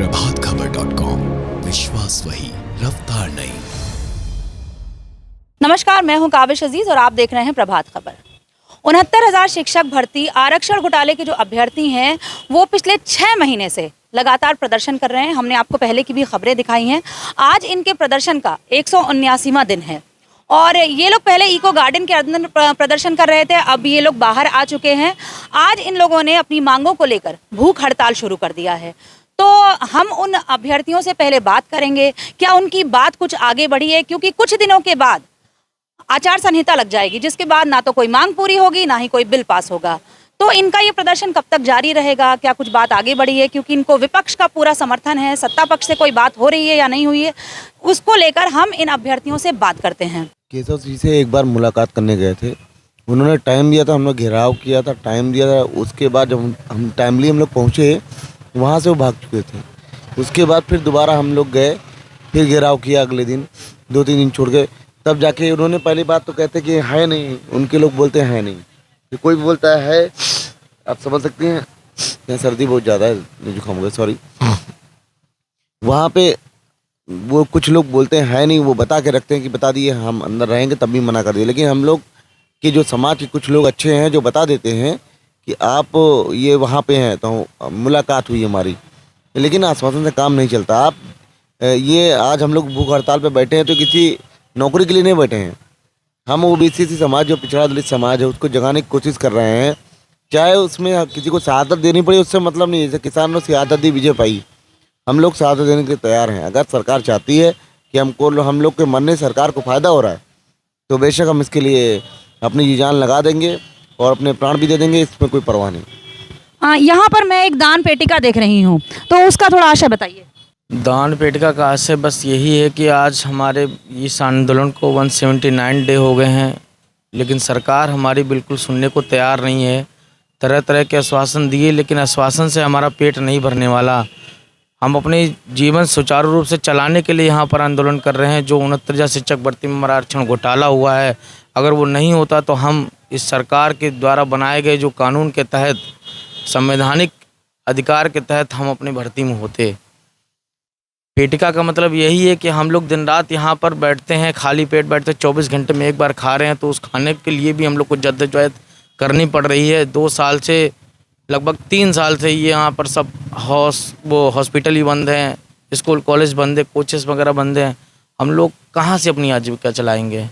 प्रभातखबर.com, विश्वास वही, रफ्तार नहीं। नमस्कार, मैं हूं काबिश अजीज और आप देख रहे हैं प्रभात खबर। 69,000 शिक्षक भर्ती आरक्षण घोटाले के जो अभ्यर्थी हैं वो पिछले 6 महीने से लगातार प्रदर्शन कर रहे हैं। हमने आपको पहले की भी खबरें दिखाई हैं। आज इनके प्रदर्शन का 179वां दिन है और ये लोग पहले इको गार्डन के अंदर प्रदर्शन कर रहे थे, अब ये लोग बाहर आ चुके हैं। आज इन लोगों ने अपनी मांगों को लेकर भूख हड़ताल शुरू कर दिया है। तो हम उन अभ्यर्थियों से पहले बात करेंगे, क्या उनकी बात कुछ आगे बढ़ी है, क्योंकि कुछ दिनों के बाद आचार संहिता लग जाएगी, जिसके बाद ना तो कोई मांग पूरी होगी ना ही कोई बिल पास होगा। तो इनका ये प्रदर्शन कब तक जारी रहेगा, क्या कुछ बात आगे बढ़ी है, क्योंकि इनको विपक्ष का पूरा समर्थन है, सत्ता पक्ष से कोई बात हो रही है या नहीं हुई है, उसको लेकर हम इन अभ्यर्थियों से बात करते हैं। केशव जी से एक बार मुलाकात करने गए थे, उन्होंने टाइम दिया था, हम लोग घेराव किया था, टाइम दिया था। उसके बाद जब हम टाइमली हम लोग पहुँचे, वहाँ से वो भाग चुके थे। उसके बाद फिर दोबारा हम लोग गए, फिर घेराव किया अगले दिन, 2-3 दिन छोड़ गए, तब जाके उन्होंने पहली बात तो कहते कि है नहीं, उनके लोग बोलते हैं नहीं, फिर कोई बोलता है। आप समझ सकते हैं, यहाँ सर्दी बहुत ज़्यादा है, जुकाम हो गया, सॉरी। वहाँ पे वो कुछ लोग बोलते हैं नहीं, वो बता के रखते हैं कि बता दिए हम अंदर रहेंगे, तब भी मना कर दिए। लेकिन हम लोग के जो समाज के कुछ लोग अच्छे हैं जो बता देते हैं कि आप ये वहाँ पे हैं, तो मुलाकात हुई हमारी, लेकिन आश्वासन से काम नहीं चलता। आप ये आज हम लोग भूख हड़ताल पे बैठे हैं तो किसी नौकरी के लिए नहीं बैठे हैं। हम ओबीसी समाज, जो पिछड़ा दलित समाज है, उसको जगाने की कोशिश कर रहे हैं। चाहे उसमें किसी को शहादत देनी पड़े, उससे मतलब नहीं है। जैसे किसानों ने शहादत दी, विजय पाई, हम लोग शहादत देने के लिए तैयार हैं। अगर सरकार चाहती है कि हम लोग के मरने से सरकार को फ़ायदा हो रहा है, तो बेशक हम इसके लिए अपनी जी जान लगा देंगे और अपने प्राण भी दे देंगे, इसमें कोई परवाह नहीं। यहाँ पर मैं एक दान पेटिका देख रही हूँ, तो उसका थोड़ा आशय बताइए। दान पेटिका का आशय बस यही है कि आज हमारे इस आंदोलन को 179 डे हो गए हैं, लेकिन सरकार हमारी बिल्कुल सुनने को तैयार नहीं है। तरह तरह के आश्वासन दिए, लेकिन आश्वासन से हमारा पेट नहीं भरने वाला। हम अपने जीवन सुचारू रूप से चलाने के लिए यहाँ पर आंदोलन कर रहे हैं। जो 69,000 शिक्षक भर्ती में हमारा आरक्षण घोटाला हुआ है, अगर वो नहीं होता तो हम इस सरकार के द्वारा बनाए गए जो कानून के तहत, संवैधानिक अधिकार के तहत हम अपनी भर्ती में होते। पेटिका का मतलब यही है कि हम लोग दिन रात यहाँ पर बैठते हैं, खाली पेट बैठते, 24 घंटे में एक बार खा रहे हैं, तो उस खाने के लिए भी हम लोग को जद्दोजहद करनी पड़ रही है। 2 साल से, लगभग 3 साल से ये यहाँ पर सब हॉस्पिटल ही बंद हैं, स्कूल कॉलेज बंद है, कोचेस वगैरह बंद हैं। हम लोग कहाँ से अपनी आजीविका चलाएंगे।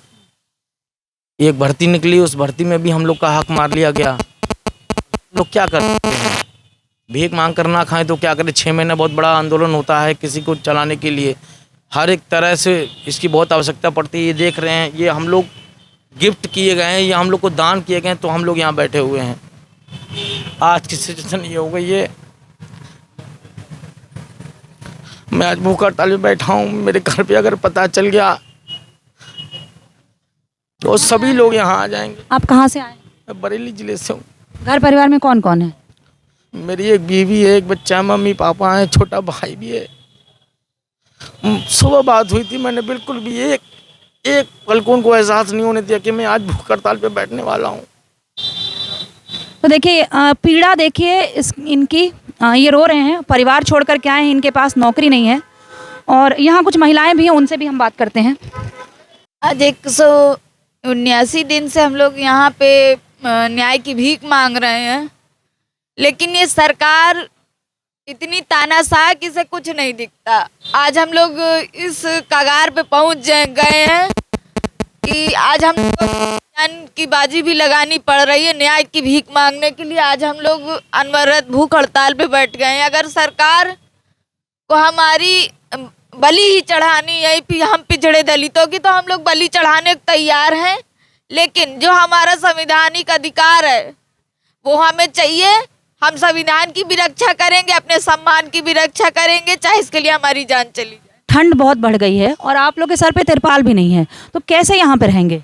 एक भर्ती निकली, उस भर्ती में भी हम लोग का हक मार लिया गया। लोग क्या कर सकते हैं, भीख मांग कर ना खाएं तो क्या करें। 6 महीने बहुत बड़ा आंदोलन होता है किसी को चलाने के लिए, हर एक तरह से इसकी बहुत आवश्यकता पड़ती है। ये देख रहे हैं, ये हम लोग गिफ्ट किए गए हैं, ये हम लोग को दान किए गए हैं, तो हम लोग यहाँ बैठे हुए हैं। आज की सिचुएशन ये हो गई है, मैं आज भूख हड़ताल में बैठा हूँ। मेरे घर पे अगर पता चल गया तो सभी लोग यहाँ आ जाएंगे। आप कहाँ से आए? मैं बरेली जिले से हूँ। घर परिवार में कौन कौन है? मेरी एक बीवी है, एक बच्चा, मम्मी पापा हैं, छोटा भाई भी है। सुबह बात हुई थी, मैंने बिल्कुल भी एक पल को उनको एहसास नहीं होने दिया कि मैं आज भूख हड़ताल पे बैठने वाला हूँ। तो देखिए, पीड़ा देखिए इनकी, ये रो रहे हैं, परिवार छोड़ कर के आए हैं, इनके पास नौकरी नहीं है। और यहाँ कुछ महिलाएं भी हैं, उनसे भी हम बात करते हैं। आज 179 दिन से हम लोग यहाँ पे न्याय की भीख मांग रहे हैं, लेकिन ये सरकार इतनी तानाशाह कि इसे कुछ नहीं दिखता। आज हम लोग इस कगार पे पहुँच गए हैं कि आज हम लोग जान की बाजी भी लगानी पड़ रही है न्याय की भीख मांगने के लिए। आज हम लोग अनवरत भूख हड़ताल पे बैठ गए हैं। अगर सरकार को हमारी बलि ही चढ़ानी है, हम पिछड़े दलितों की, तो हम लोग बलि चढ़ाने को तैयार हैं, लेकिन जो हमारा संवैधानिक अधिकार है वो हमें चाहिए। हम संविधान की भी रक्षा करेंगे, अपने सम्मान की भी रक्षा करेंगे, चाहे इसके लिए हमारी जान चली जाए। ठंड बहुत बढ़ गई है और आप लोग के सर पे तिरपाल भी नहीं है, तो कैसे यहाँ पे रहेंगे?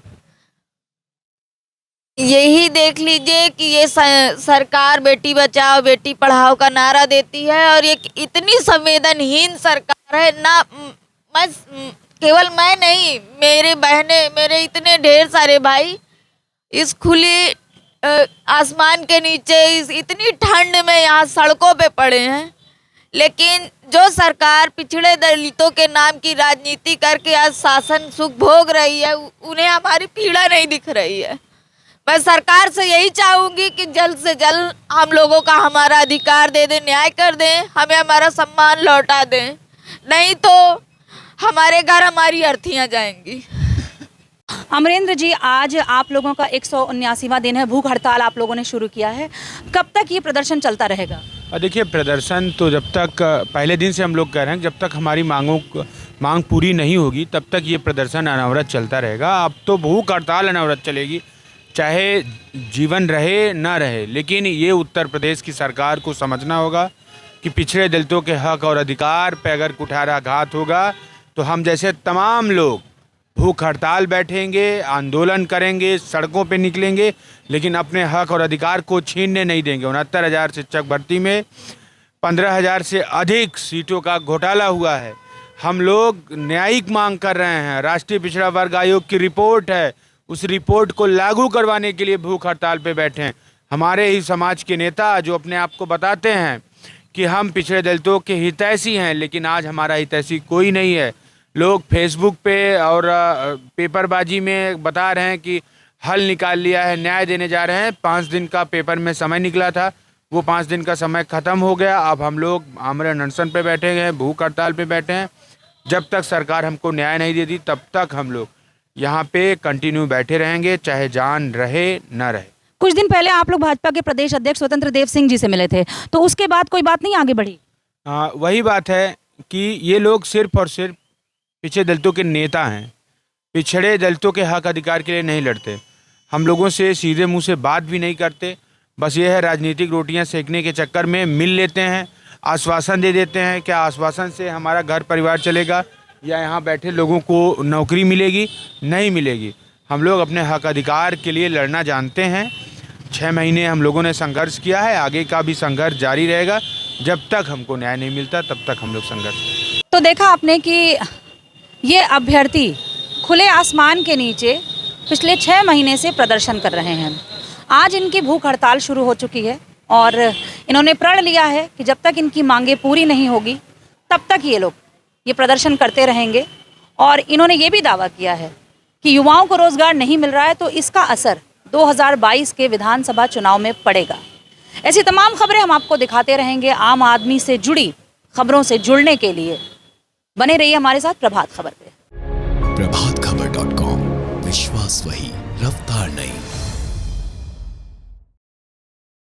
यही देख लीजिए कि ये सरकार बेटी बचाओ बेटी पढ़ाओ का नारा देती है, और ये इतनी संवेदनहीन सरकार है ना। केवल मैं नहीं, मेरे बहनें, मेरे इतने ढेर सारे भाई इस खुली आसमान के नीचे इस इतनी ठंड में यहाँ सड़कों पे पड़े हैं लेकिन जो सरकार पिछड़े दलितों के नाम की राजनीति करके आज शासन सुख भोग रही है, उन्हें हमारी पीड़ा नहीं दिख रही है। मैं सरकार से यही चाहूँगी कि जल्द से जल्द हम लोगों का हमारा अधिकार दे दें, न्याय कर दें, हमें हमारा सम्मान लौटा दें, नहीं तो हमारे घर हमारी अर्थियाँ जाएंगी। अमरेंद्र जी, आज आप लोगों का 179वां दिन है, भूख हड़ताल आप लोगों ने शुरू किया है। कब तक ये प्रदर्शन चलता रहेगा? देखिए, प्रदर्शन तो जब तक पहले दिन से हम लोग कह रहे हैं, जब तक हमारी मांग पूरी नहीं होगी तब तक ये प्रदर्शन अनवरत चलता रहेगा। अब तो भूख हड़ताल अनवरत चलेगी, चाहे जीवन रहे ना रहे। लेकिन ये उत्तर प्रदेश की सरकार को समझना होगा कि पिछड़े दलितों के हक और अधिकार पे अगर कुठाराघात होगा तो हम जैसे तमाम लोग भूख हड़ताल बैठेंगे, आंदोलन करेंगे, सड़कों पे निकलेंगे, लेकिन अपने हक और अधिकार को छीनने नहीं देंगे। 69,000 शिक्षक भर्ती में 15,000 से अधिक सीटों का घोटाला हुआ है। हम लोग न्यायिक मांग कर रहे हैं। राष्ट्रीय पिछड़ा वर्ग आयोग की रिपोर्ट है, उस रिपोर्ट को लागू करवाने के लिए भूख हड़ताल पे बैठे हैं। हमारे ही समाज के नेता जो अपने आप को बताते हैं कि हम पिछड़े दलितों के हितैषी हैं, लेकिन आज हमारा हितैषी कोई नहीं है। लोग फेसबुक पे और पेपरबाजी में बता रहे हैं कि हल निकाल लिया है, न्याय देने जा रहे हैं। 5 दिन का पेपर में समय निकला था, वो 5 दिन का समय ख़त्म हो गया। अब हम लोग आमरण अनशन पे बैठे हैं, भूख हड़ताल पे बैठे हैं। जब तक सरकार हमको न्याय नहीं देती तब तक हम लोग यहाँ पे कंटिन्यू बैठे रहेंगे, चाहे जान रहे न रहे। कुछ दिन पहले आप लोग भाजपा के प्रदेश अध्यक्ष स्वतंत्र देव सिंह जी से मिले थे, तो उसके बाद कोई बात नहीं आगे बढ़ी? वही बात है कि ये लोग सिर्फ और सिर्फ पिछड़े दलितों के नेता हैं, पिछड़े दलितों के हक अधिकार के लिए नहीं लड़ते, हम लोगों से सीधे मुंह से बात भी नहीं करते। बस ये है, राजनीतिक रोटियां सेकने के चक्कर में मिल लेते हैं, आश्वासन दे देते हैं। क्या आश्वासन से हमारा घर परिवार चलेगा या यहाँ बैठे लोगों को नौकरी मिलेगी? नहीं मिलेगी। हम लोग अपने हक अधिकार के लिए लड़ना जानते हैं। 6 महीने हम लोगों ने संघर्ष किया है, आगे का भी संघर्ष जारी रहेगा। जब तक हमको न्याय नहीं मिलता तब तक हम लोग संघर्ष। तो देखा आपने कि ये अभ्यर्थी खुले आसमान के नीचे पिछले 6 महीने से प्रदर्शन कर रहे हैं। आज इनकी भूख हड़ताल शुरू हो चुकी है और इन्होंने प्रण लिया है कि जब तक इनकी मांगें पूरी नहीं होगी तब तक ये लोग ये प्रदर्शन करते रहेंगे। और इन्होंने ये भी दावा किया है कि युवाओं को रोजगार नहीं मिल रहा है तो इसका असर 2022 के विधानसभा चुनाव में पड़ेगा। ऐसी तमाम खबरें हम आपको दिखाते रहेंगे। आम आदमी से जुड़ी खबरों से जुड़ने के लिए बने रहिए हमारे साथ प्रभात खबर पे। प्रभातखबर.com, विश्वास वही, रफ्तार नहीं।